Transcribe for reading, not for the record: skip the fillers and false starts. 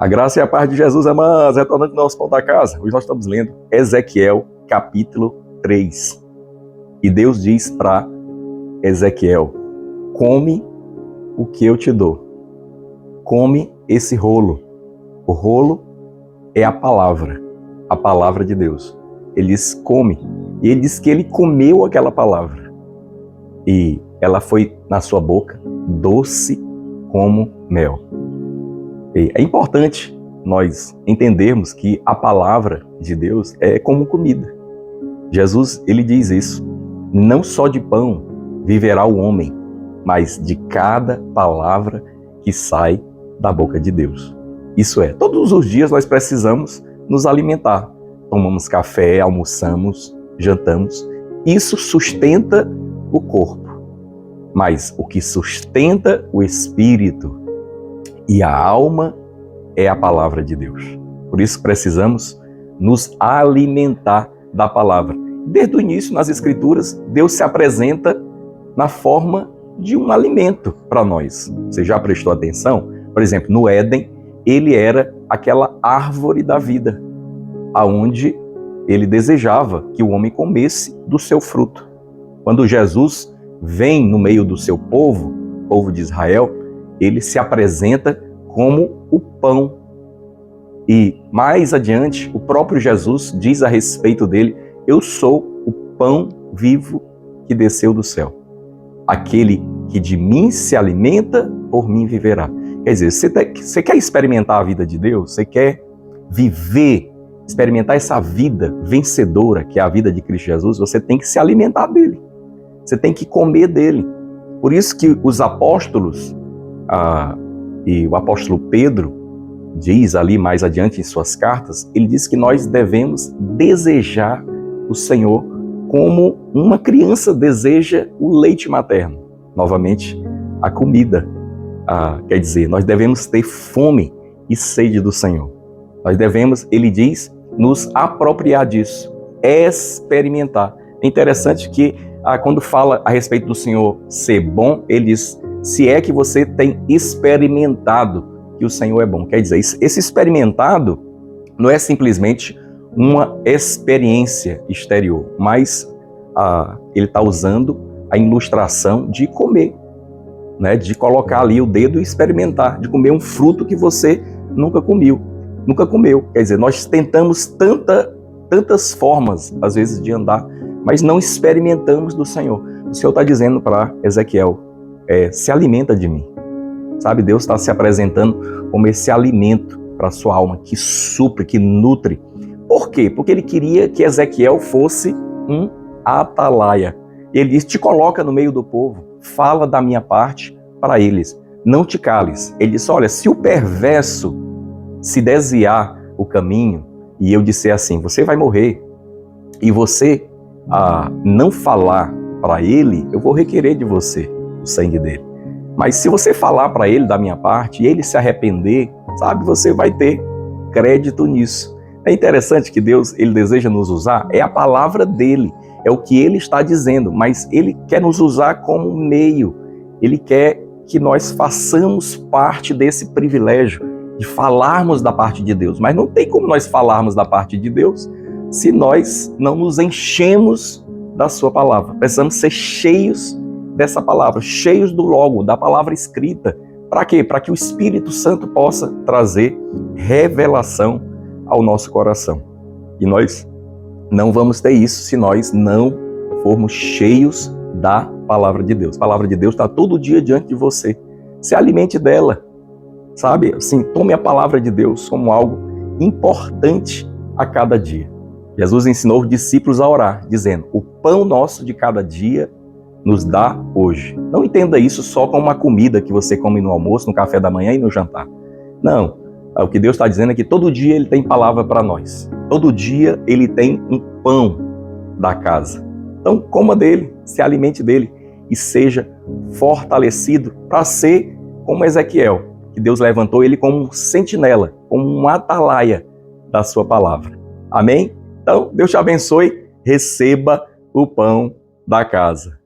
A graça e a paz de Jesus, amados, retornando ao nosso pão da casa. Hoje nós estamos lendo Ezequiel, capítulo 3. E Deus diz para Ezequiel: come o que eu te dou. Come esse rolo. O rolo é a palavra de Deus. Ele diz: come. E ele diz que ele comeu aquela palavra. E ela foi na sua boca doce como mel. E é importante nós entendermos que a palavra de Deus é como comida. Jesus, ele diz isso: não só de pão viverá o homem, mas de cada palavra que sai da boca de Deus. Isso é, todos os dias nós precisamos nos alimentar. Tomamos café, almoçamos, jantamos. Isso sustenta o corpo. Mas o que sustenta o espírito e a alma é a palavra de Deus. Por isso precisamos nos alimentar da palavra. Desde o início, nas Escrituras, Deus se apresenta na forma de um alimento para nós. Você já prestou atenção? Por exemplo, no Éden, ele era aquela árvore da vida, aonde ele desejava que o homem comesse do seu fruto. Quando Jesus vem no meio do seu povo, o povo de Israel, ele se apresenta como o pão. E mais adiante, o próprio Jesus diz a respeito dele: eu sou o pão vivo que desceu do céu. Aquele que de mim se alimenta, por mim viverá. Quer dizer, você quer experimentar a vida de Deus? Você quer viver, experimentar essa vida vencedora, que é a vida de Cristo Jesus? Você tem que se alimentar dele. Você tem que comer dele. Por isso que os apóstolos, e o apóstolo Pedro diz ali mais adiante em suas cartas, ele diz que nós devemos desejar o Senhor como uma criança deseja o leite materno. Novamente, a comida. Quer dizer, nós devemos ter fome e sede do Senhor. Nós devemos, ele diz, nos apropriar disso, experimentar. É interessante que quando fala a respeito do Senhor ser bom, ele diz: se é que você tem experimentado que o Senhor é bom. Quer dizer, esse experimentado não é simplesmente uma experiência exterior, mas ele está usando a ilustração de comer, né? De colocar ali o dedo e experimentar, de comer um fruto que você nunca comeu. Quer dizer, nós tentamos tantas formas, às vezes, de andar, mas não experimentamos do Senhor. O Senhor está dizendo para Ezequiel: se alimenta de mim. Sabe, Deus está se apresentando como esse alimento para a sua alma, que supre, que nutre. Por quê? Porque ele queria que Ezequiel fosse um atalaia. Ele diz: te coloca no meio do povo, fala da minha parte para eles, não te cales. Ele disse: olha, se o perverso se desviar o caminho e eu disser assim: você vai morrer, e você não falar para ele, eu vou requerer de você o sangue dele. Mas se você falar para ele da minha parte e ele se arrepender, sabe, você vai ter crédito nisso. É interessante que Deus, ele deseja nos usar, é a palavra dele, é o que ele está dizendo, mas ele quer nos usar como meio. Ele quer que nós façamos parte desse privilégio de falarmos da parte de Deus. Mas não tem como nós falarmos da parte de Deus se nós não nos enchemos da sua palavra. Precisamos ser cheios dessa palavra, cheios do logo, da palavra escrita. Para quê? Para que o Espírito Santo possa trazer revelação ao nosso coração. E nós não vamos ter isso se nós não formos cheios da palavra de Deus. A palavra de Deus está todo dia diante de você. Se alimente dela, sabe? Assim, tome a palavra de Deus como algo importante a cada dia. Jesus ensinou os discípulos a orar, dizendo: o pão nosso de cada dia nos dá hoje. Não entenda isso só como uma comida que você come no almoço, no café da manhã e no jantar. Não. O que Deus está dizendo é que todo dia Ele tem palavra para nós. Todo dia Ele tem um pão da casa. Então coma dele, se alimente dele e seja fortalecido para ser como Ezequiel, que Deus levantou ele como um sentinela, como um atalaia da sua palavra. Amém? Então, Deus te abençoe. Receba o pão da casa.